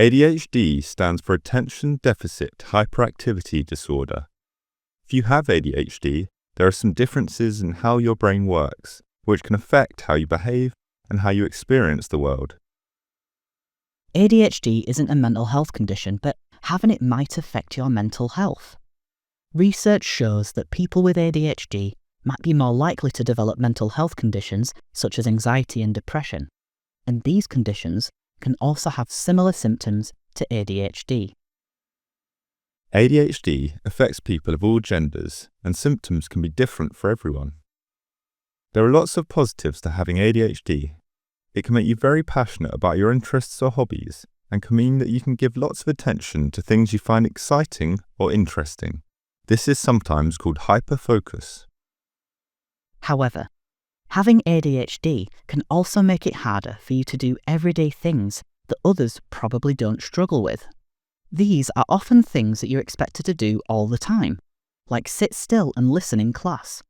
ADHD stands for Attention Deficit Hyperactivity Disorder. If you have ADHD, there are some differences in how your brain works, which can affect how you behave and how you experience the world. ADHD isn't a mental health condition, but having it might affect your mental health. Research shows that people with ADHD might be more likely to develop mental health conditions such as anxiety and depression, and these conditions can also have similar symptoms to ADHD. ADHD affects people of all genders, and symptoms can be different for everyone. There are lots of positives to having ADHD. It can make you very passionate about your interests or hobbies, and can mean that you can give lots of attention to things you find exciting or interesting. This is sometimes called hyperfocus. However, having ADHD can also make it harder for you to do everyday things that others probably don't struggle with. These are often things that you're expected to do all the time, like sit still and listen in class,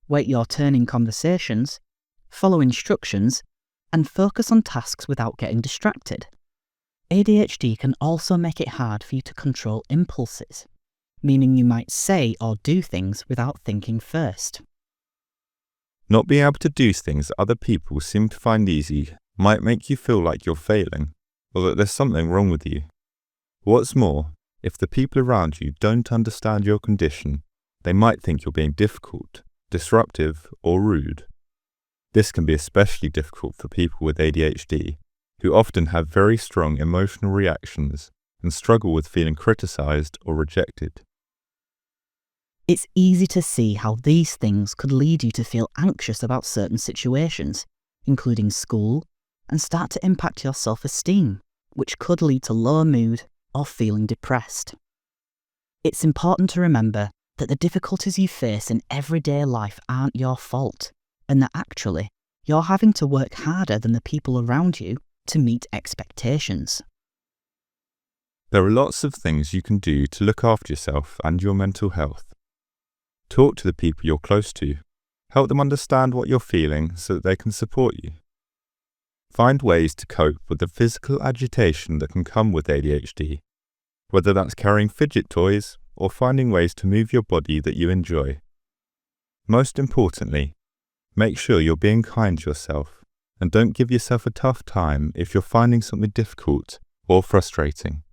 wait your turn in conversations, follow instructions, and focus on tasks without getting distracted. ADHD can also make it hard for you to control impulses, meaning you might say or do things without thinking first. Not being able to do things that other people seem to find easy might make you feel like you're failing, or that there's something wrong with you. What's more, if the people around you don't understand your condition, they might think you're being difficult, disruptive, or rude. This can be especially difficult for people with ADHD, who often have very strong emotional reactions and struggle with feeling criticized or rejected. It's easy to see how these things could lead you to feel anxious about certain situations, including school, and start to impact your self-esteem, which could lead to lower mood or feeling depressed. It's important to remember that the difficulties you face in everyday life aren't your fault, and that actually, you're having to work harder than the people around you to meet expectations. There are lots of things you can do to look after yourself and your mental health. Talk to the people you're close to. Help them understand what you're feeling so that they can support you. Find ways to cope with the physical agitation that can come with ADHD, whether that's carrying fidget toys or finding ways to move your body that you enjoy. Most importantly, make sure you're being kind to yourself and don't give yourself a tough time if you're finding something difficult or frustrating.